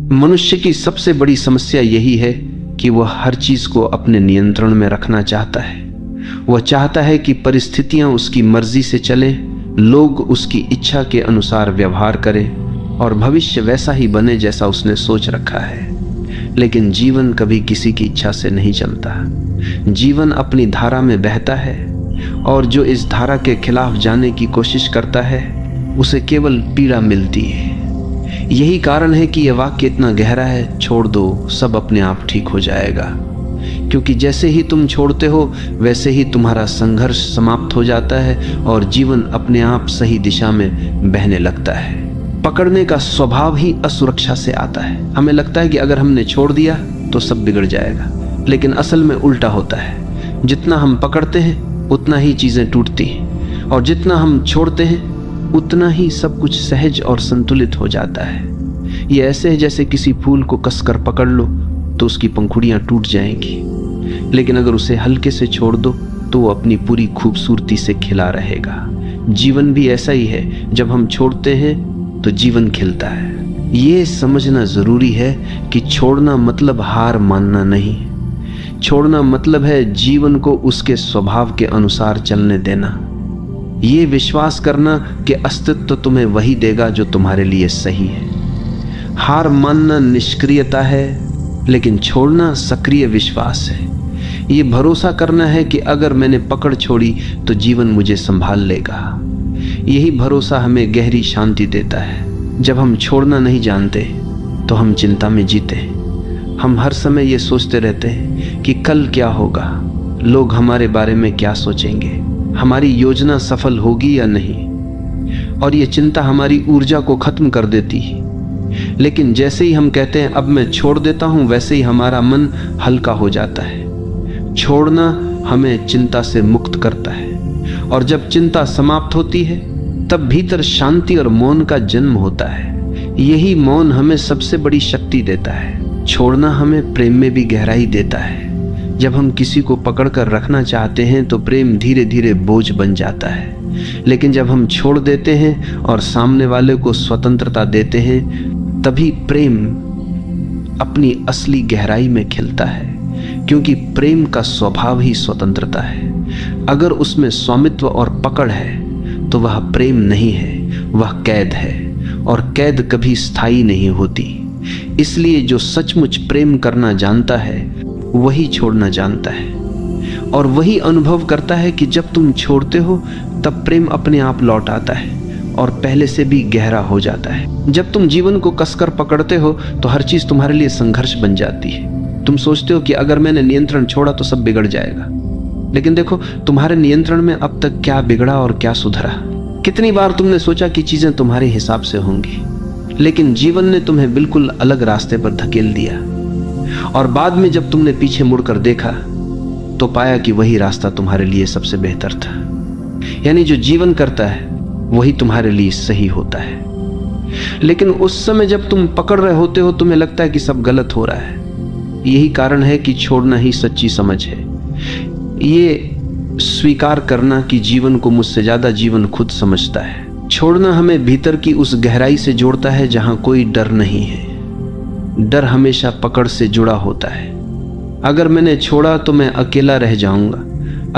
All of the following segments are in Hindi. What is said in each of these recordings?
मनुष्य की सबसे बड़ी समस्या यही है कि वह हर चीज को अपने नियंत्रण में रखना चाहता है। वह चाहता है कि परिस्थितियां उसकी मर्जी से चले, लोग उसकी इच्छा के अनुसार व्यवहार करें और भविष्य वैसा ही बने जैसा उसने सोच रखा है। लेकिन जीवन कभी किसी की इच्छा से नहीं चलता। जीवन अपनी धारा में बहता है और जो इस धारा के खिलाफ जाने की कोशिश करता है उसे केवल पीड़ा मिलती है। यही कारण है कि यह वाक्य इतना गहरा है, छोड़ दो, सब अपने आप ठीक हो जाएगा। क्योंकि जैसे ही तुम छोड़ते हो वैसे ही तुम्हारा संघर्ष समाप्त हो जाता है और जीवन अपने आप सही दिशा में बहने लगता है। पकड़ने का स्वभाव ही असुरक्षा से आता है। हमें लगता है कि अगर हमने छोड़ दिया तो सब बिगड़ जाएगा, लेकिन असल में उल्टा होता है। जितना हम पकड़ते हैं उतना ही चीजें टूटती हैं और जितना हम छोड़ते हैं उतना ही सब कुछ सहज और संतुलित हो जाता है। ये ऐसे है जैसे किसी फूल को कसकर पकड़ लो तो उसकी पंखुड़ियां टूट जाएंगी, लेकिन अगर उसे हल्के से छोड़ दो तो वो अपनी पूरी खूबसूरती से खिला रहेगा। जीवन भी ऐसा ही है, जब हम छोड़ते हैं तो जीवन खिलता है। ये समझना जरूरी है कि छोड़ना मतलब हार मानना नहीं। छोड़ना मतलब है जीवन को उसके स्वभाव के अनुसार चलने देना। ये विश्वास करना कि अस्तित्व तुम्हें वही देगा जो तुम्हारे लिए सही है। हार मानना निष्क्रियता है, लेकिन छोड़ना सक्रिय विश्वास है। ये भरोसा करना है कि अगर मैंने पकड़ छोड़ी तो जीवन मुझे संभाल लेगा। यही भरोसा हमें गहरी शांति देता है। जब हम छोड़ना नहीं जानते तो हम चिंता में जीते। हम हर समय ये सोचते रहते हैं कि कल क्या होगा, लोग हमारे बारे में क्या सोचेंगे, हमारी योजना सफल होगी या नहीं, और ये चिंता हमारी ऊर्जा को खत्म कर देती है। लेकिन जैसे ही हम कहते हैं अब मैं छोड़ देता हूं, वैसे ही हमारा मन हल्का हो जाता है। छोड़ना हमें चिंता से मुक्त करता है और जब चिंता समाप्त होती है तब भीतर शांति और मौन का जन्म होता है। यही मौन हमें सबसे बड़ी शक्ति देता है। छोड़ना हमें प्रेम में भी गहराई देता है। जब हम किसी को पकड़कर रखना चाहते हैं तो प्रेम धीरे धीरे बोझ बन जाता है, लेकिन जब हम छोड़ देते हैं और सामने वाले को स्वतंत्रता देते हैं तभी प्रेम अपनी असली गहराई में खिलता है। क्योंकि प्रेम का स्वभाव ही स्वतंत्रता है। अगर उसमें स्वामित्व और पकड़ है तो वह प्रेम नहीं है, वह कैद है, और कैद कभी स्थायी नहीं होती। इसलिए जो सचमुच प्रेम करना जानता है वही छोड़ना जानता है, और वही अनुभव करता है कि जब तुम छोड़ते हो तब प्रेम अपने आप लौट आता है और पहले से भी गहरा हो जाता है। जब तुम जीवन को कसकर पकड़ते हो तो हर चीज तुम्हारे लिए संघर्ष बन जाती है। तुम सोचते हो कि अगर मैंने नियंत्रण छोड़ा तो सब बिगड़ जाएगा, लेकिन देखो तुम्हारे नियंत्रण में अब तक क्या बिगड़ा और क्या सुधरा। कितनी बार तुमने सोचा कि चीजें तुम्हारे हिसाब से होंगी, लेकिन जीवन ने तुम्हें बिल्कुल अलग रास्ते पर धकेल दिया, और बाद में जब तुमने पीछे मुड़कर देखा तो पाया कि वही रास्ता तुम्हारे लिए सबसे बेहतर था। यानी जो जीवन करता है वही तुम्हारे लिए सही होता है। लेकिन उस समय जब तुम पकड़ रहे होते हो तुम्हें लगता है कि सब गलत हो रहा है। यही कारण है कि छोड़ना ही सच्ची समझ है। ये स्वीकार करना कि जीवन को मुझसे ज्यादा जीवन खुद समझता है। छोड़ना हमें भीतर की उस गहराई से जोड़ता है जहां कोई डर नहीं है। डर हमेशा पकड़ से जुड़ा होता है। अगर मैंने छोड़ा तो मैं अकेला रह जाऊंगा,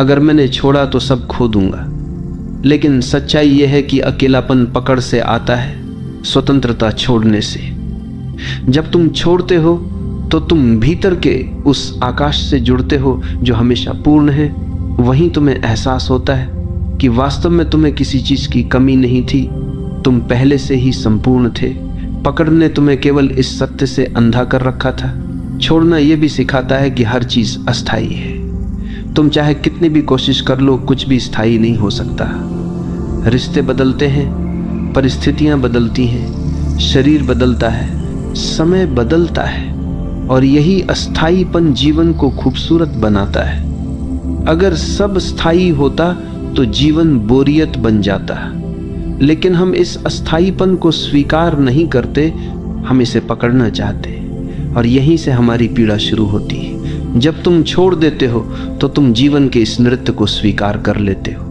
अगर मैंने छोड़ा तो सब खो दूंगा। लेकिन सच्चाई यह है कि अकेलापन पकड़ से आता है, स्वतंत्रता छोड़ने से। जब तुम छोड़ते हो तो तुम भीतर के उस आकाश से जुड़ते हो जो हमेशा पूर्ण है। वहीं तुम्हें एहसास होता है कि वास्तव में तुम्हें किसी चीज की कमी नहीं थी, तुम पहले से ही संपूर्ण थे। पकड़ ने तुम्हें केवल इस सत्य से अंधा कर रखा था। छोड़ना यह भी सिखाता है कि हर चीज अस्थायी है। तुम चाहे कितनी भी कोशिश कर लो, कुछ भी स्थायी नहीं हो सकता। रिश्ते बदलते हैं, परिस्थितियां बदलती हैं, शरीर बदलता है, समय बदलता है, और यही अस्थायीपन जीवन को खूबसूरत बनाता है। अगर सब स्थायी होता तो जीवन बोरियत बन जाता, लेकिन हम इस अस्थायीपन को स्वीकार नहीं करते, हम इसे पकड़ना चाहते, और यहीं से हमारी पीड़ा शुरू होती है। जब तुम छोड़ देते हो तो तुम जीवन के इस नृत्य को स्वीकार कर लेते हो।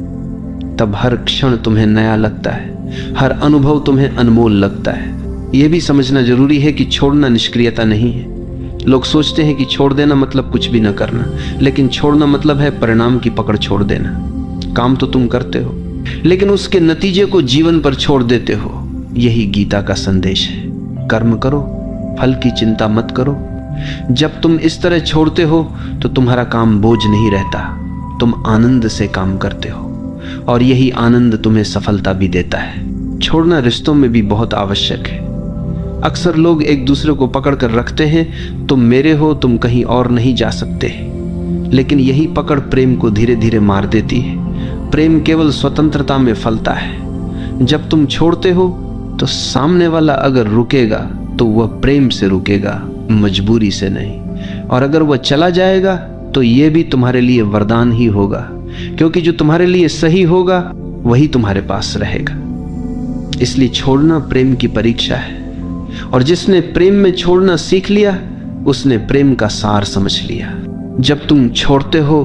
तब हर क्षण तुम्हें नया लगता है, हर अनुभव तुम्हें अनमोल लगता है। यह भी समझना जरूरी है कि छोड़ना निष्क्रियता नहीं है। लोग सोचते हैं कि छोड़ देना मतलब कुछ भी न करना, लेकिन छोड़ना मतलब है परिणाम की पकड़ छोड़ देना। काम तो तुम करते हो, लेकिन उसके नतीजे को जीवन पर छोड़ देते हो। यही गीता का संदेश है। कर्म करो, फल की चिंता मत करो। जब तुम इस तरह छोड़ते हो तो तुम्हारा काम बोझ नहीं रहता, तुम आनंद से काम करते हो, और यही आनंद तुम्हें सफलता भी देता है। छोड़ना रिश्तों में भी बहुत आवश्यक है। अक्सर लोग एक दूसरे को पकड़ कर रखते हैं, तुम मेरे हो, तुम कहीं और नहीं जा सकते। लेकिन यही पकड़ प्रेम को धीरे धीरे मार देती है। प्रेम केवल स्वतंत्रता में फलता है। जब तुम छोड़ते हो तो सामने वाला अगर रुकेगा तो वह प्रेम से रुकेगा, मजबूरी से नहीं। और अगर वह चला जाएगा तो यह भी तुम्हारे लिए वरदान ही होगा, क्योंकि जो तुम्हारे लिए सही होगा वही तुम्हारे पास रहेगा। इसलिए छोड़ना प्रेम की परीक्षा है, और जिसने प्रेम में छोड़ना सीख लिया उसने प्रेम का सार समझ लिया। जब तुम छोड़ते हो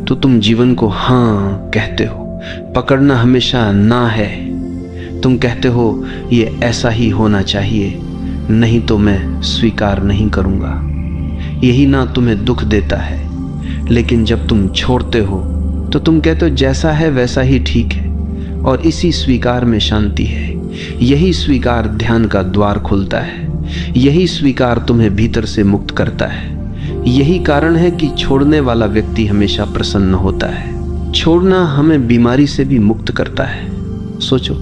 तो तुम जीवन को हाँ कहते हो। पकड़ना हमेशा ना है। तुम कहते हो ये ऐसा ही होना चाहिए, नहीं तो मैं स्वीकार नहीं करूंगा। यही ना तुम्हें दुख देता है। लेकिन जब तुम छोड़ते हो तो तुम कहते हो जैसा है वैसा ही ठीक है, और इसी स्वीकार में शांति है। यही स्वीकार ध्यान का द्वार खोलता है। यही स्वीकार तुम्हें भीतर से मुक्त करता है। यही कारण है कि छोड़ने वाला व्यक्ति हमेशा प्रसन्न होता है। छोड़ना हमें बीमारी से भी मुक्त करता है। सोचो,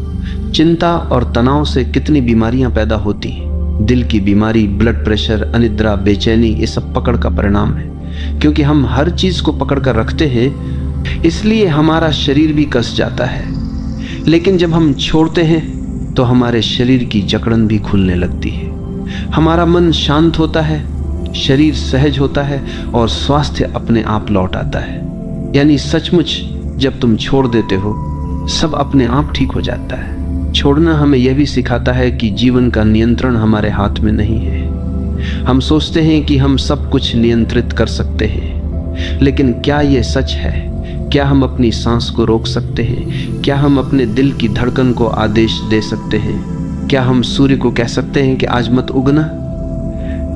चिंता और तनाव से कितनी बीमारियां पैदा होती हैं। दिल की बीमारी, ब्लड प्रेशर, अनिद्रा, बेचैनी, ये सब पकड़ का परिणाम है। क्योंकि हम हर चीज को पकड़ कर रखते हैं, इसलिए हमारा शरीर भी कस जाता है। लेकिन जब हम छोड़ते हैं तो हमारे शरीर की जकड़न भी खुलने लगती है। हमारा मन शांत होता है, शरीर सहज होता है, और स्वास्थ्य अपने आप लौट आता है। यानी सचमुच जब तुम छोड़ देते हो सब अपने आप ठीक हो जाता है। छोड़ना हमें यह भी सिखाता है कि जीवन का नियंत्रण हमारे हाथ में नहीं है। हम सोचते हैं कि हम सब कुछ नियंत्रित कर सकते हैं, लेकिन क्या यह सच है? क्या हम अपनी सांस को रोक सकते हैं? क्या हम अपने दिल की धड़कन को आदेश दे सकते हैं? क्या हम सूर्य को कह सकते हैं कि आज मत उगना?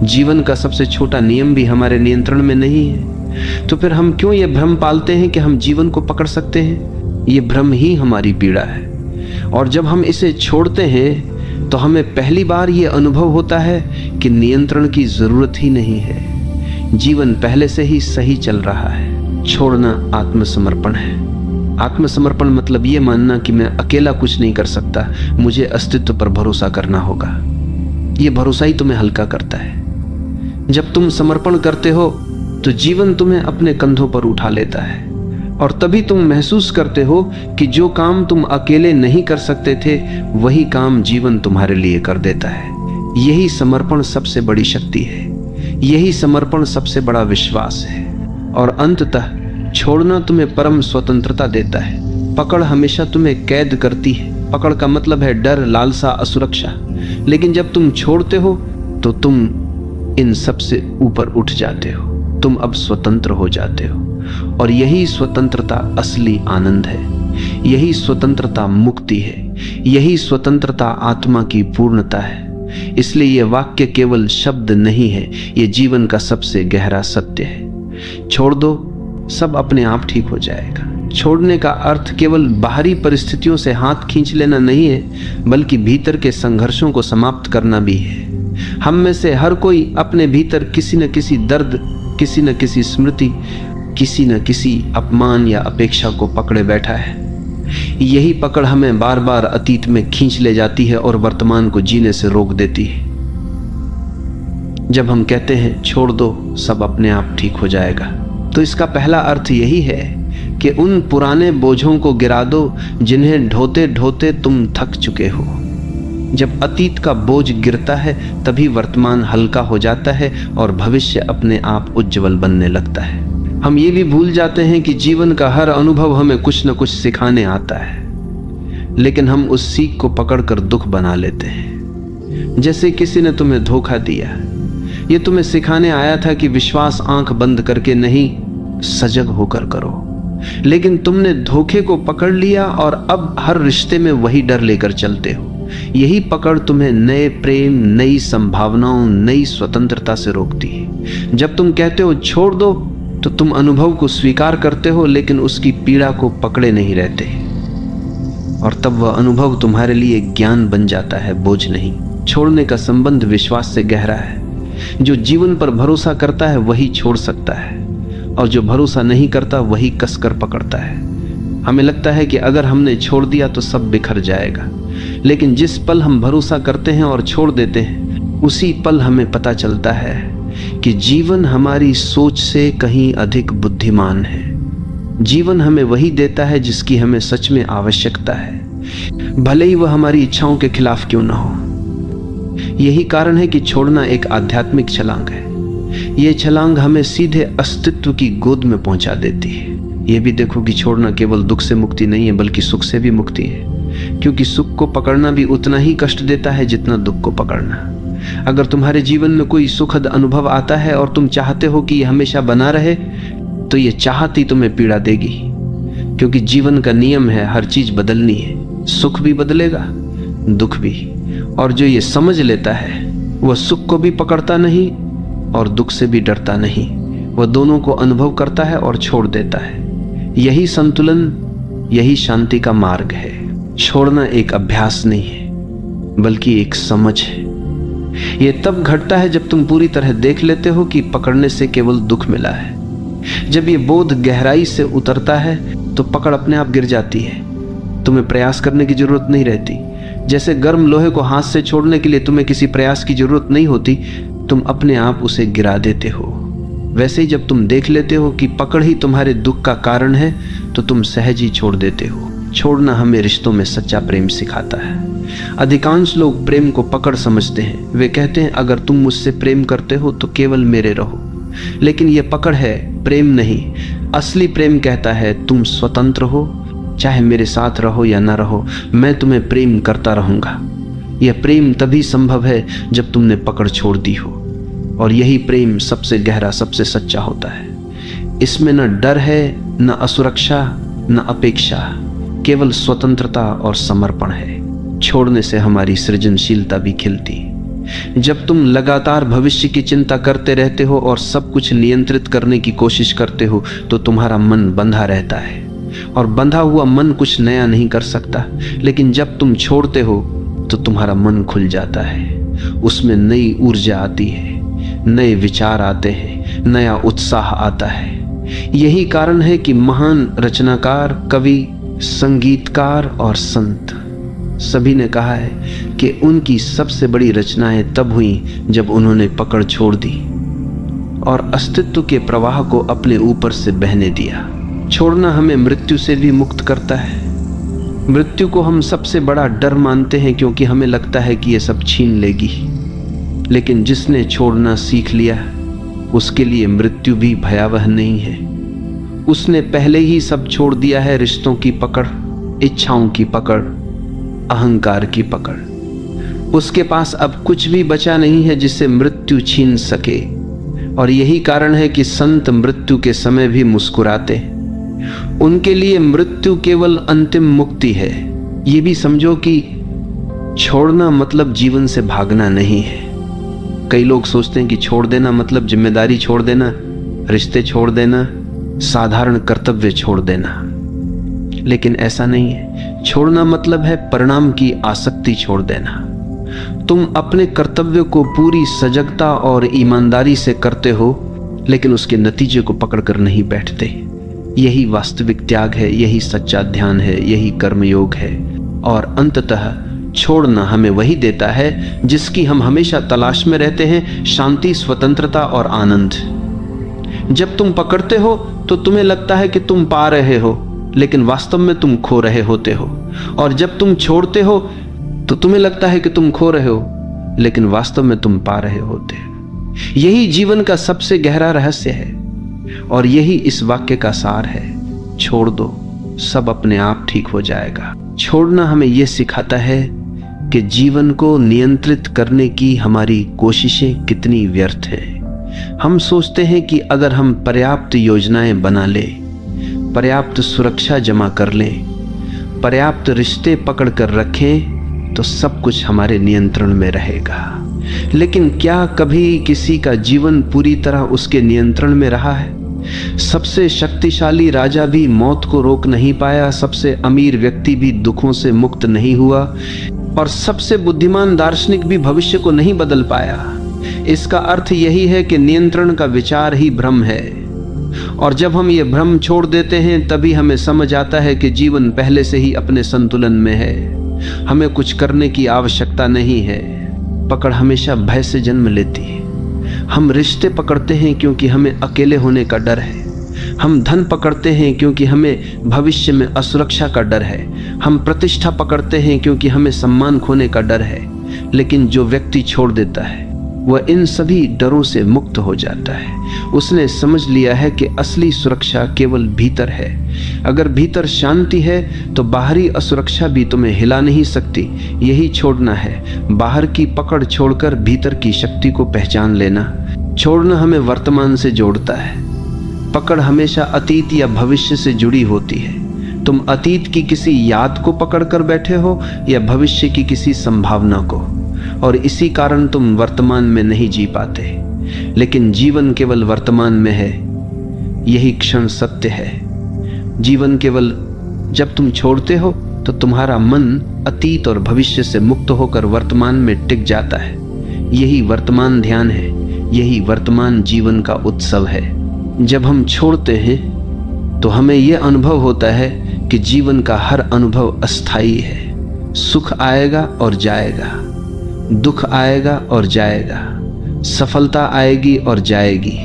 जीवन का सबसे छोटा नियम भी हमारे नियंत्रण में नहीं है। तो फिर हम क्यों ये भ्रम पालते हैं कि हम जीवन को पकड़ सकते हैं? ये भ्रम ही हमारी पीड़ा है। और जब हम इसे छोड़ते हैं तो हमें पहली बार ये अनुभव होता है कि नियंत्रण की जरूरत ही नहीं है। जीवन पहले से ही सही चल रहा है। छोड़ना आत्मसमर्पण है। आत्मसमर्पण मतलब ये मानना कि मैं अकेला कुछ नहीं कर सकता, मुझे अस्तित्व पर भरोसा करना होगा। ये भरोसा ही तुम्हें हल्का करता है। जब तुम समर्पण करते हो तो जीवन तुम्हें अपने कंधों पर उठा लेता है, और तभी तुम महसूस करते हो कि जो काम तुम अकेले नहीं कर सकते थे वही काम जीवन तुम्हारे लिए कर देता है। यही समर्पण सबसे बड़ी शक्ति है। यही समर्पण सबसे बड़ा विश्वास है। और अंततः छोड़ना तुम्हें परम स्वतंत्रता देता है। पकड़ हमेशा तुम्हें कैद करती है। पकड़ का मतलब है डर, लालसा, असुरक्षा। लेकिन जब तुम छोड़ते हो तो तुम इन सब से ऊपर उठ जाते हो। तुम अब स्वतंत्र हो जाते हो, और यही स्वतंत्रता असली आनंद है। यही स्वतंत्रता मुक्ति है। यही स्वतंत्रता आत्मा की पूर्णता है। इसलिए यह वाक्य केवल शब्द नहीं है, यह जीवन का सबसे गहरा सत्य है। छोड़ दो, सब अपने आप ठीक हो जाएगा। छोड़ने का अर्थ केवल बाहरी परिस्थितियों से हाथ खींच लेना नहीं है, बल्कि भीतर के संघर्षों को समाप्त करना भी है। हम में से हर कोई अपने भीतर किसी न किसी दर्द, किसी न किसी स्मृति, किसी न किसी अपमान या अपेक्षा को पकड़े बैठा है। यही पकड़ हमें बार बार अतीत में खींच ले जाती है और वर्तमान को जीने से रोक देती है। जब हम कहते हैं छोड़ दो, सब अपने आप ठीक हो जाएगा, तो इसका पहला अर्थ यही है कि उन पुराने बोझों को गिरा दो जिन्हें ढोते ढोते तुम थक चुके हो। जब अतीत का बोझ गिरता है तभी वर्तमान हल्का हो जाता है और भविष्य अपने आप उज्जवल बनने लगता है। हम ये भी भूल जाते हैं कि जीवन का हर अनुभव हमें कुछ न कुछ सिखाने आता है, लेकिन हम उस सीख को पकड़कर दुख बना लेते हैं। जैसे किसी ने तुम्हें धोखा दिया, ये तुम्हें सिखाने आया था कि विश्वास आंख बंद करके नहीं, सजग होकर करो। लेकिन तुमने धोखे को पकड़ लिया और अब हर रिश्ते में वही डर लेकर चलते हो। यही पकड़ तुम्हें नए प्रेम, नई संभावनाओं, नई स्वतंत्रता से रोकती है। जब तुम कहते हो छोड़ दो, तो तुम अनुभव को स्वीकार करते हो, लेकिन उसकी पीड़ा को पकड़े नहीं रहते, और तब वह अनुभव तुम्हारे लिए ज्ञान बन जाता है, बोझ नहीं। छोड़ने का संबंध विश्वास से गहरा है। जो जीवन पर भरोसा करता है वही छोड़ सकता है, और जो भरोसा नहीं करता वही कसकर पकड़ता है। हमें लगता है कि अगर हमने छोड़ दिया तो सब बिखर जाएगा, लेकिन जिस पल हम भरोसा करते हैं और छोड़ देते हैं, उसी पल हमें पता चलता है कि जीवन हमारी सोच से कहीं अधिक बुद्धिमान है। जीवन हमें वही देता है जिसकी हमें सच में आवश्यकता है, भले ही वह हमारी इच्छाओं के खिलाफ क्यों ना हो। यही कारण है कि छोड़ना एक आध्यात्मिक छलांग है। यह छलांग हमें सीधे अस्तित्व की गोद में पहुंचा देती है। यह भी देखो कि छोड़ना केवल दुख से मुक्ति नहीं है, बल्कि सुख से भी मुक्ति है, क्योंकि सुख को पकड़ना भी उतना ही कष्ट देता है जितना दुख को पकड़ना। अगर तुम्हारे जीवन में कोई सुखद अनुभव आता है और तुम चाहते हो कि यह हमेशा बना रहे, तो यह चाहत ही तुम्हें पीड़ा देगी, क्योंकि जीवन का नियम है हर चीज बदलनी है। सुख भी बदलेगा, दुख भी। और जो ये समझ लेता है वह सुख को भी पकड़ता नहीं और दुख से भी डरता नहीं, वह दोनों को अनुभव करता है और छोड़ देता है। यही संतुलन, यही शांति का मार्ग है। छोड़ना एक अभ्यास नहीं है, बल्कि एक समझ है। यह तब घटता है जब तुम पूरी तरह देख लेते हो कि पकड़ने से केवल दुख मिला है। जब यह बोध गहराई से उतरता है तो पकड़ अपने आप गिर जाती है। तुम्हें प्रयास करने की जरूरत नहीं रहती। जैसे गर्म लोहे को हाथ से छोड़ने के लिए तुम्हें किसी प्रयास की जरूरत नहीं होती, तुम अपने आप उसे गिरा देते हो। वैसे ही जब तुम देख लेते हो कि पकड़ ही तुम्हारे दुख का कारण है, तो तुम सहज ही छोड़ देते हो। छोड़ना हमें रिश्तों में सच्चा प्रेम सिखाता है। अधिकांश लोग प्रेम को पकड़ समझते हैं। वे कहते हैं अगर तुम मुझसे प्रेम करते हो तो केवल मेरे रहो, लेकिन यह पकड़ है, प्रेम नहीं। असली प्रेम कहता है तुम स्वतंत्र हो, चाहे मेरे साथ रहो या ना रहो, मैं तुम्हें प्रेम करता रहूंगा। यह प्रेम तभी संभव है जब तुमने पकड़ छोड़ दी हो, और यही प्रेम सबसे गहरा, सबसे सच्चा होता है। इसमें न डर है, न असुरक्षा, न अपेक्षा, केवल स्वतंत्रता और समर्पण है। छोड़ने से हमारी सृजनशीलता भी खिलती। जब तुम लगातार भविष्य की चिंता करते रहते हो और सब कुछ नियंत्रित करने की कोशिश करते हो, तो तुम्हारा मन बंधा रहता है, और बंधा हुआ मन कुछ नया नहीं कर सकता। लेकिन जब तुम छोड़ते हो तो तुम्हारा मन खुल जाता है, उसमें नई ऊर्जा आती है, नए विचार आते हैं, नया उत्साह आता है। यही कारण है कि महान रचनाकार, कवि, संगीतकार और संत सभी ने कहा है कि उनकी सबसे बड़ी रचनाएं तब हुई जब उन्होंने पकड़ छोड़ दी और अस्तित्व के प्रवाह को अपने ऊपर से बहने दिया। छोड़ना हमें मृत्यु से भी मुक्त करता है। मृत्यु को हम सबसे बड़ा डर मानते हैं, क्योंकि हमें लगता है कि यह सब छीन लेगी। लेकिन जिसने छोड़ना सीख लिया, उसके लिए मृत्यु भी भयावह नहीं है। उसने पहले ही सब छोड़ दिया है। रिश्तों की पकड़, इच्छाओं की पकड़, अहंकार की पकड़। उसके पास अब कुछ भी बचा नहीं है जिसे मृत्यु छीन सके। और यही कारण है कि संत मृत्यु के समय भी मुस्कुराते। उनके लिए मृत्यु केवल अंतिम मुक्ति है। ये भी समझो कि छोड़ना मतलब जीवन से भागना नहीं है। कई लोग सोचते हैं कि छोड़ देना मतलब जिम्मेदारी छोड़ देना, रिश्ते छोड़ देना, साधारण कर्तव्य छोड़ देना, लेकिन ऐसा नहीं है। छोड़ना मतलब है परिणाम की आसक्ति छोड़ देना। तुम अपने कर्तव्य को पूरी सजगता और ईमानदारी से करते हो, लेकिन उसके नतीजे को पकड़कर नहीं बैठते। यही वास्तविक त्याग है, यही सच्चा ध्यान है, यही कर्मयोग है। और अंततः छोड़ना हमें वही देता है जिसकी हम हमेशा तलाश में रहते हैं, शांति, स्वतंत्रता और आनंद। जब तुम पकड़ते हो तो तुम्हें लगता है कि तुम पा रहे हो, लेकिन वास्तव में तुम खो रहे होते हो। और जब तुम छोड़ते हो तो तुम्हें लगता है कि तुम खो रहे हो, लेकिन वास्तव में तुम पा रहे होते हो। यही जीवन का सबसे गहरा रहस्य है, और यही इस वाक्य का सार है। छोड़ दो, सब अपने आप ठीक हो जाएगा। छोड़ना हमें यह सिखाता है कि जीवन को नियंत्रित करने की हमारी कोशिशें कितनी व्यर्थ हैं। हम सोचते हैं कि अगर हम पर्याप्त योजनाएं बना लें, पर्याप्त सुरक्षा जमा कर लें, पर्याप्त रिश्ते पकड़ कर रखें, तो सब कुछ हमारे नियंत्रण में रहेगा। लेकिन क्या कभी किसी का जीवन पूरी तरह उसके नियंत्रण में रहा है? सबसे शक्तिशाली राजा भी मौत को रोक नहीं पाया, सबसे अमीर व्यक्ति भी दुखों से मुक्त नहीं हुआ, और सबसे बुद्धिमान दार्शनिक भी भविष्य को नहीं बदल पाया। इसका अर्थ यही है कि नियंत्रण का विचार ही भ्रम है, और जब हम ये भ्रम छोड़ देते हैं तभी हमें समझ आता है कि जीवन पहले से ही अपने संतुलन में है। हमें कुछ करने की आवश्यकता नहीं है। पकड़ हमेशा भय से जन्म लेती है। हम रिश्ते पकड़ते हैं क्योंकि हमें अकेले होने का डर है। हम धन पकड़ते हैं क्योंकि हमें भविष्य में असुरक्षा का डर है। हम प्रतिष्ठा पकड़ते हैं क्योंकि हमें सम्मान खोने का डर है। लेकिन जो व्यक्ति छोड़ देता है वह इन सभी डरों से मुक्त हो जाता है। उसने समझ लिया है कि असली सुरक्षा केवल भीतर है। अगर भीतर शांति है तो बाहरी असुरक्षा भी तुम्हें हिला नहीं सकती। यही छोड़ना है, बाहर की पकड़ छोड़कर भीतर की शक्ति को पहचान लेना। छोड़ना हमें वर्तमान से जोड़ता है। पकड़ हमेशा अतीत या भविष्य से जुड़ी होती है। तुम अतीत की किसी याद को पकड़ कर बैठे हो या भविष्य की किसी संभावना को, और इसी कारण तुम वर्तमान में नहीं जी पाते। लेकिन जीवन केवल वर्तमान में है, यही क्षण सत्य है। जीवन केवल जब तुम छोड़ते हो तो तुम्हारा मन अतीत और भविष्य से मुक्त होकर वर्तमान में टिक जाता है। यही वर्तमान ध्यान है, यही वर्तमान जीवन का उत्सव है। जब हम छोड़ते हैं तो हमें यह अनुभव होता है कि जीवन का हर अनुभव अस्थायी है। सुख आएगा और जाएगा, दुख आएगा और जाएगा, सफलता आएगी और जाएगी,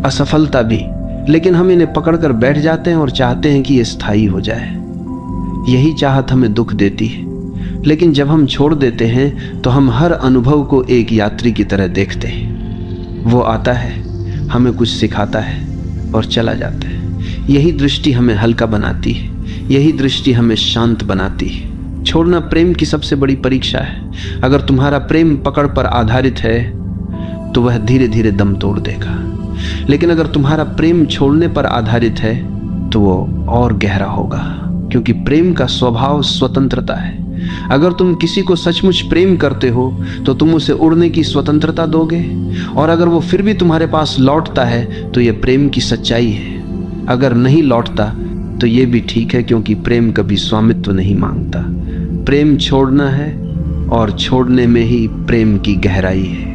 असफलता भी। लेकिन हम इन्हें पकड़कर बैठ जाते हैं और चाहते हैं कि ये स्थायी हो जाए। यही चाहत हमें दुख देती है। लेकिन जब हम छोड़ देते हैं तो हम हर अनुभव को एक यात्री की तरह देखते हैं। वो आता है, हमें कुछ सिखाता है और चला जाता है। यही दृष्टि हमें हल्का बनाती है, यही दृष्टि हमें शांत बनाती है। छोड़ना प्रेम की सबसे बड़ी परीक्षा है। अगर तुम्हारा प्रेम पकड़ पर आधारित है तो वह धीरे धीरे दम तोड़ देगा। लेकिन अगर तुम्हारा प्रेम छोड़ने पर आधारित है तो वो और गहरा होगा, क्योंकि प्रेम का स्वभाव स्वतंत्रता है। अगर तुम किसी को सचमुच प्रेम करते हो तो तुम उसे उड़ने की स्वतंत्रता दोगे, और अगर वो फिर भी तुम्हारे पास लौटता है तो यह प्रेम की सच्चाई है। अगर नहीं लौटता तो ये भी ठीक है, क्योंकि प्रेम कभी स्वामित्व नहीं मांगता। प्रेम छोड़ना है, और छोड़ने में ही प्रेम की गहराई है।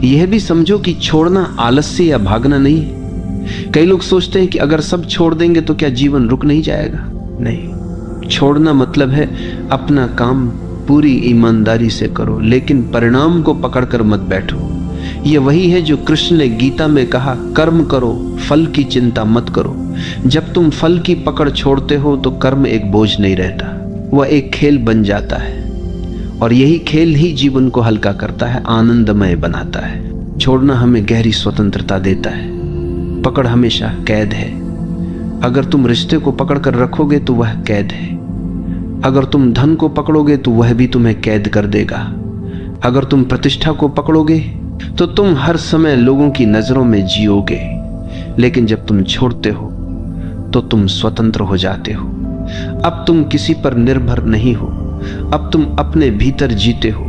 यह भी समझो कि छोड़ना आलस्य या भागना नहीं है। कई लोग सोचते हैं कि अगर सब छोड़ देंगे तो क्या जीवन रुक नहीं जाएगा। नहीं, छोड़ना मतलब है अपना काम पूरी ईमानदारी से करो, लेकिन परिणाम को पकड़कर मत बैठो। यह वही है जो कृष्ण ने गीता में कहा, कर्म करो, फल की चिंता मत करो। जब तुम फल की पकड़ छोड़ते हो तो कर्म एक बोझ नहीं रहता, वह एक खेल बन जाता है। और यही खेल ही जीवन को हल्का करता है, आनंदमय बनाता है। छोड़ना हमें गहरी स्वतंत्रता देता है। पकड़ हमेशा कैद है। अगर तुम रिश्ते को पकड़ कर रखोगे तो वह कैद है। अगर तुम धन को पकड़ोगे तो वह भी तुम्हें कैद कर देगा। अगर तुम प्रतिष्ठा को पकड़ोगे तो तुम हर समय लोगों की नजरों में जियोगे। लेकिन जब तुम छोड़ते हो तो तुम स्वतंत्र हो जाते हो। अब तुम किसी पर निर्भर नहीं हो, अब तुम अपने भीतर जीते हो,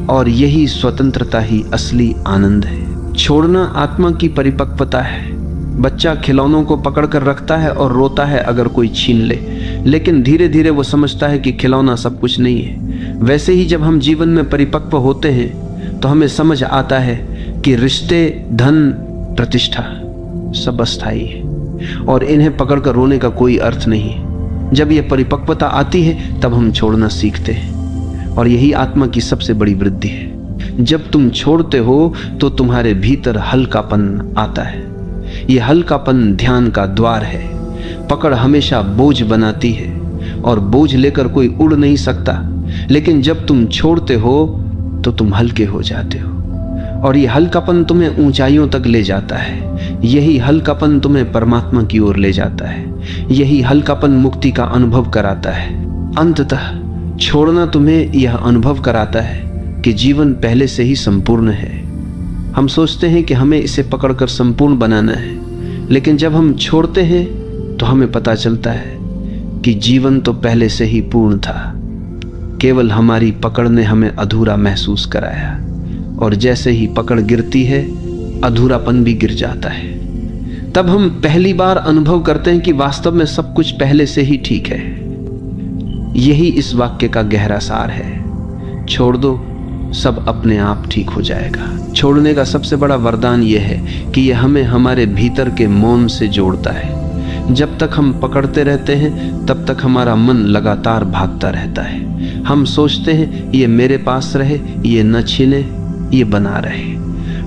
और यही स्वतंत्रता ही असली आनंद है। छोड़ना आत्मा की परिपक्वता है। बच्चा खिलौनों को पकड़कर रखता है और रोता है अगर कोई छीन ले, लेकिन धीरे धीरे वो समझता है कि खिलौना सब कुछ नहीं है। वैसे ही जब हम जीवन में परिपक्व होते हैं तो हमें समझ आता है कि रिश्ते, धन, प्रतिष्ठा सब अस्थायी है, और इन्हें पकड़कर रोने का कोई अर्थ नहीं है। जब यह परिपक्वता आती है तब हम छोड़ना सीखते हैं, और यही आत्मा की सबसे बड़ी वृद्धि है। जब तुम छोड़ते हो तो तुम्हारे भीतर हल्कापन आता है। यह हल्कापन ध्यान का द्वार है। पकड़ हमेशा बोझ बनाती है, और बोझ लेकर कोई उड़ नहीं सकता। लेकिन जब तुम छोड़ते हो तो तुम हल्के हो जाते हो, और यह हल्कापन तुम्हें ऊंचाइयों तक ले जाता है। यही हल्कापन तुम्हें परमात्मा की ओर ले जाता है। यही हल्कापन मुक्ति का अनुभव कराता है। अंततः छोड़ना तुम्हें यह अनुभव कराता है कि जीवन पहले से ही संपूर्ण है। हम सोचते हैं कि हमें इसे पकड़कर संपूर्ण बनाना है, लेकिन जब हम छोड़ते हैं तो हमें पता चलता है कि जीवन तो पहले से ही पूर्ण था। केवल हमारी पकड़ ने हमें अधूरा महसूस कराया, और जैसे ही पकड़ गिरती है अधूरापन भी गिर जाता है। तब हम पहली बार अनुभव करते हैं कि वास्तव में सब कुछ पहले से ही ठीक है। यही इस वाक्य का गहरा सार है। छोड़ दो, सब अपने आप ठीक हो जाएगा। छोड़ने का सबसे बड़ा वरदान यह है कि यह हमें हमारे भीतर के मौन से जोड़ता है। जब तक हम पकड़ते रहते हैं तब तक हमारा मन लगातार भागता रहता है। हम सोचते हैं ये मेरे पास रहे, ये न छीने, ये बना रहे,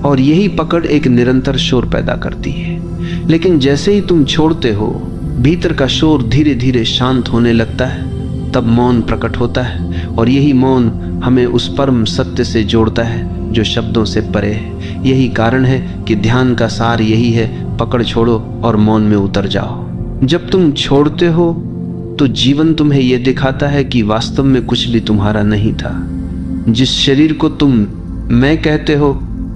और यही पकड़ एक निरंतर शोर पैदा करती है। लेकिन जैसे ही तुम छोड़ते हो, भीतर का शोर धीरे धीरे शांत होने लगता है। तब मौन प्रकट होता है, और यही मौन हमें उस परम सत्य से जोड़ता है जो शब्दों से परे है। यही कारण है कि ध्यान का सार यही है, पकड़ छोड़ो और मौन में उतर जाओ। जब तुम छोड़ते हो तो जीवन तुम्हें यह दिखाता है कि वास्तव में कुछ भी तुम्हारा नहीं था। जिस शरीर को तुम मैं कहते हो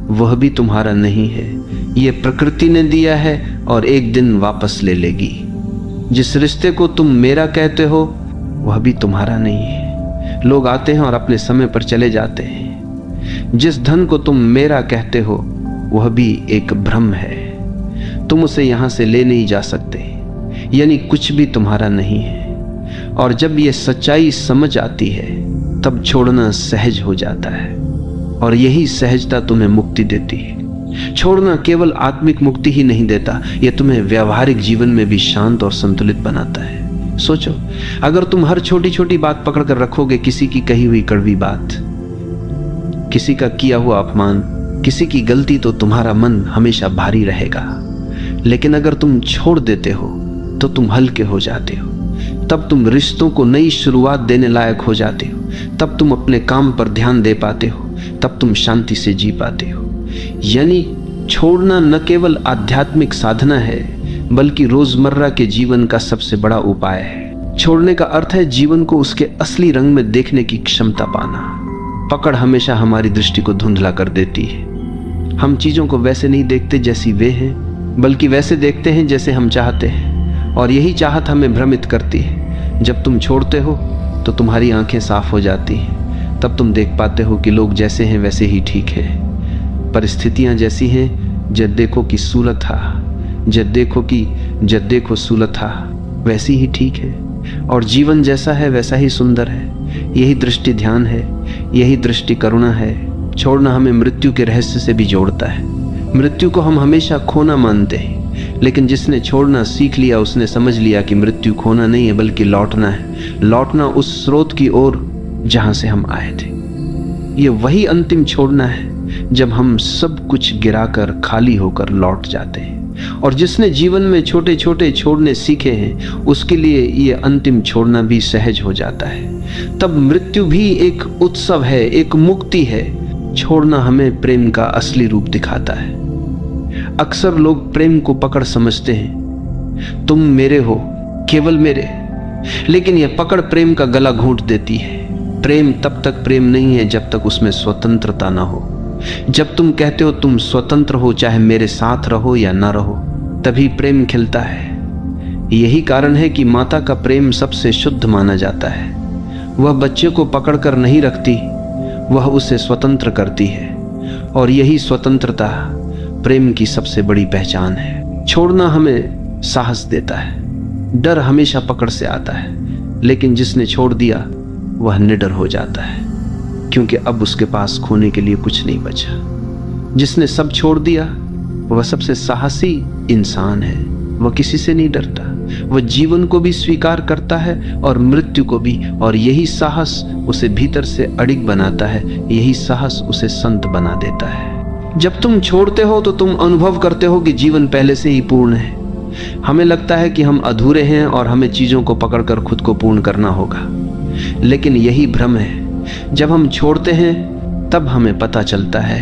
वह भी तुम्हारा नहीं है, ये प्रकृति ने दिया है और एक दिन वापस ले लेगी। जिस रिश्ते को तुम मेरा कहते हो वह भी तुम्हारा नहीं है, लोग आते हैं और अपने समय पर चले जाते हैं। जिस धन को तुम मेरा कहते हो वह भी एक भ्रम है, तुम उसे यहां से ले नहीं जा सकते, यानी कुछ भी तुम्हारा नहीं है। और जब यह सच्चाई समझ आती है तब छोड़ना सहज हो जाता है, और यही सहजता तुम्हें मुक्ति देती है। छोड़ना केवल आत्मिक मुक्ति ही नहीं देता, यह तुम्हें व्यावहारिक जीवन में भी शांत और संतुलित बनाता है। सोचो, अगर तुम हर छोटी छोटी बात पकड़ कर रखोगे, किसी की कही हुई कड़वी बात, किसी का किया हुआ अपमान, किसी की गलती, तो तुम्हारा मन हमेशा भारी रहेगा। लेकिन अगर तुम छोड़ देते हो तो तुम हल्के हो जाते हो। तब तुम रिश्तों को नई शुरुआत देने लायक हो जाते हो। तब तुम अपने काम पर ध्यान दे पाते हो। तब तुम शांति से जी पाते हो। यानी छोड़ना न केवल आध्यात्मिक साधना है बल्कि रोजमर्रा के जीवन का सबसे बड़ा उपाय है। छोड़ने का अर्थ है जीवन को उसके असली रंग में देखने की क्षमता पाना। पकड़ हमेशा हमारी दृष्टि को धुंधला कर देती है। हम चीजों को वैसे नहीं देखते जैसी वे हैं, बल्कि वैसे देखते हैं जैसे हम चाहते हैं, और यही चाहत हमें भ्रमित करती है। जब तुम छोड़ते हो तो तुम्हारी आंखें साफ हो जाती हैं। तब तुम देख पाते हो कि लोग जैसे हैं वैसे ही ठीक है, परिस्थितियां जैसी हैं, जब देखो कि सूरत था, जब देखो सूरत था, वैसी ही ठीक है, और जीवन जैसा है वैसा ही सुंदर है। यही दृष्टि ध्यान है, यही दृष्टि करुणा है। छोड़ना हमें मृत्यु के रहस्य से भी जोड़ता है। मृत्यु को हम हमेशा खोना मानते हैं, लेकिन जिसने छोड़ना सीख लिया उसने समझ लिया कि मृत्यु खोना नहीं है बल्कि लौटना है। लौटना उस स्रोत की ओर जहां से हम आए थे। ये वही अंतिम छोड़ना है जब हम सब कुछ गिराकर खाली होकर लौट जाते हैं। और जिसने जीवन में छोटे छोटे छोड़ने सीखे हैं उसके लिए ये अंतिम छोड़ना भी सहज हो जाता है। तब मृत्यु भी एक उत्सव है, एक मुक्ति है। छोड़ना हमें प्रेम का असली रूप दिखाता है। अक्सर लोग प्रेम को पकड़ समझते हैं, तुम मेरे हो, केवल मेरे, लेकिन यह पकड़ प्रेम का गला घोंट देती है। प्रेम तब तक प्रेम नहीं है जब तक उसमें स्वतंत्रता ना हो। जब तुम कहते हो तुम स्वतंत्र हो, चाहे मेरे साथ रहो या ना रहो, तभी प्रेम खिलता है। यही कारण है कि माता का प्रेम सबसे शुद्ध माना जाता है। वह बच्चे को पकड़कर नहीं रखती, वह उसे स्वतंत्र करती है, और यही स्वतंत्रता प्रेम की सबसे बड़ी पहचान है। छोड़ना हमें साहस देता है। डर हमेशा पकड़ से आता है, लेकिन जिसने छोड़ दिया वह निडर हो जाता है, क्योंकि अब उसके पास खोने के लिए कुछ नहीं बचा। जिसने सब छोड़ दिया वह सबसे साहसी इंसान है। वह किसी से नहीं डरता, वह जीवन को भी स्वीकार करता है और मृत्यु को भी, और यही साहस उसे भीतर से अडिग बनाता है। यही साहस उसे संत बना देता है। जब तुम छोड़ते हो तो तुम अनुभव करते हो कि जीवन पहले से ही पूर्ण है। हमें लगता है कि हम अधूरे हैं और हमें चीजों को पकड़कर खुद को पूर्ण करना होगा, लेकिन यही भ्रम है। जब हम छोड़ते हैं तब हमें पता चलता है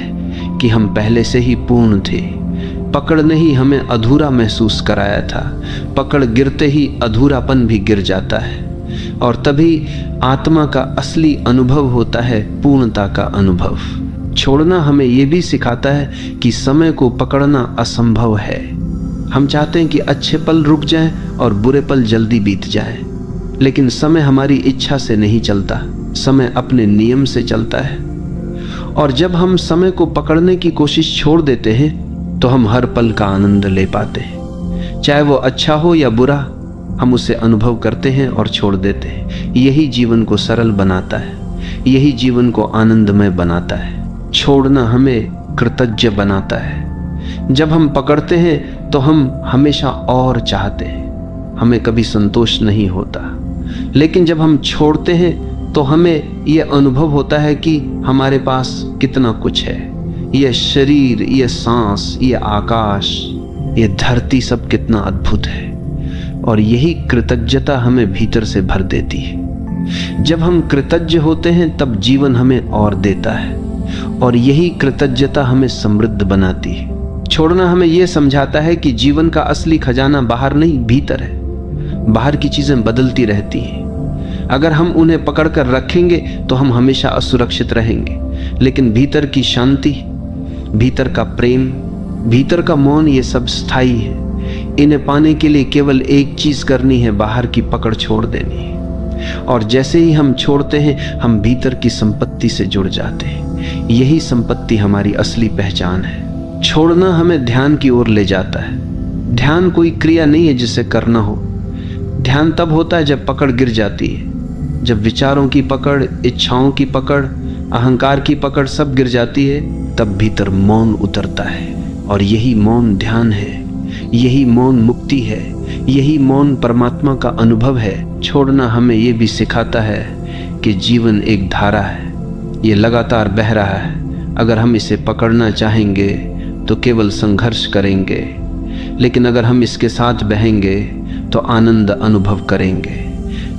कि हम पहले से ही पूर्ण थे। पकड़ ने ही हमें अधूरा महसूस कराया था। पकड़ गिरते ही अधूरापन भी गिर जाता है, और तभी आत्मा का असली अनुभव होता है, पूर्णता का अनुभव। छोड़ना हमें यह भी सिखाता है कि समय को पकड़ना असंभव है। हम चाहते हैं कि अच्छे पल रुक जाएं और बुरे पल जल्दी बीत जाएं, लेकिन समय हमारी इच्छा से नहीं चलता। समय अपने नियम से चलता है, और जब हम समय को पकड़ने की कोशिश छोड़ देते हैं तो हम हर पल का आनंद ले पाते हैं। चाहे वो अच्छा हो या बुरा, हम उसे अनुभव करते हैं और छोड़ देते हैं। यही जीवन को सरल बनाता है, यही जीवन को आनंदमय बनाता है। छोड़ना हमें कृतज्ञ बनाता है। जब हम पकड़ते हैं तो हम हमेशा और चाहते हैं, हमें कभी संतोष नहीं होता। लेकिन जब हम छोड़ते हैं तो हमें यह अनुभव होता है कि हमारे पास कितना कुछ है। यह शरीर, यह सांस, यह आकाश, यह धरती सब कितना अद्भुत है। और यही कृतज्ञता हमें भीतर से भर देती है। जब हम कृतज्ञ होते हैं तब जीवन हमें और देता है, और यही कृतज्ञता हमें समृद्ध बनाती है। छोड़ना हमें यह समझाता है कि जीवन का असली खजाना बाहर नहीं, भीतर है। बाहर की चीजें बदलती रहती हैं। अगर हम उन्हें पकड़कर रखेंगे तो हम हमेशा असुरक्षित रहेंगे। लेकिन भीतर की शांति, भीतर का प्रेम, भीतर का मौन, ये सब स्थायी है। इन्हें पाने के लिए केवल एक चीज करनी है, बाहर की पकड़ छोड़ देनी है। और जैसे ही हम छोड़ते हैं, हम भीतर की संपत्ति से जुड़ जाते हैं। यही संपत्ति हमारी असली पहचान है। छोड़ना हमें ध्यान की ओर ले जाता है। ध्यान कोई क्रिया नहीं है जिसे करना हो। ध्यान तब होता है जब पकड़ गिर जाती है, जब विचारों की पकड़, इच्छाओं की पकड़, अहंकार की पकड़ सब गिर जाती है, तब भीतर मौन उतरता है। और यही मौन ध्यान है, यही मौन मुक्ति है, यही मौन परमात्मा का अनुभव है। छोड़ना हमें यह भी सिखाता है कि जीवन एक धारा है, ये लगातार बह रहा है। अगर हम इसे पकड़ना चाहेंगे तो केवल संघर्ष करेंगे, लेकिन अगर हम इसके साथ बहेंगे तो आनंद अनुभव करेंगे।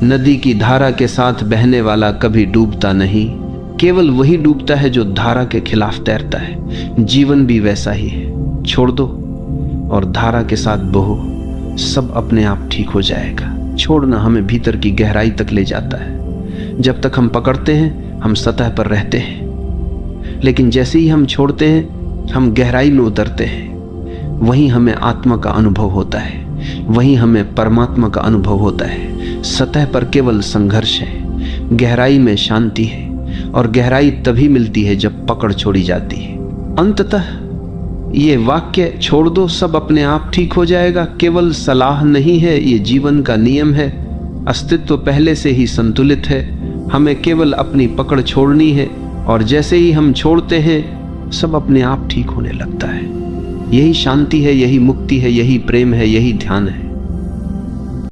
नदी की धारा के साथ बहने वाला कभी डूबता नहीं, केवल वही डूबता है जो धारा के खिलाफ तैरता है। जीवन भी वैसा ही है। छोड़ दो और धारा के साथ बहो, सब अपने आप ठीक हो जाएगा। छोड़ना हमें भीतर की गहराई तक ले जाता है। जब तक हम पकड़ते हैं हम सतह पर रहते हैं, लेकिन जैसे ही हम छोड़ते हैं हम गहराई में उतरते हैं। वहीं हमें आत्मा का अनुभव होता है, वहीं हमें परमात्मा का अनुभव होता है। सतह पर केवल संघर्ष है, गहराई में शांति है, और गहराई तभी मिलती है जब पकड़ छोड़ी जाती है। अंततः ये वाक्य, छोड़ दो सब अपने आप ठीक हो जाएगा, केवल सलाह नहीं है, ये जीवन का नियम है। अस्तित्व पहले से ही संतुलित है, हमें केवल अपनी पकड़ छोड़नी है, और जैसे ही हम छोड़ते हैं सब अपने आप ठीक होने लगता है। यही शांति है, यही मुक्ति है, यही प्रेम है, यही ध्यान है।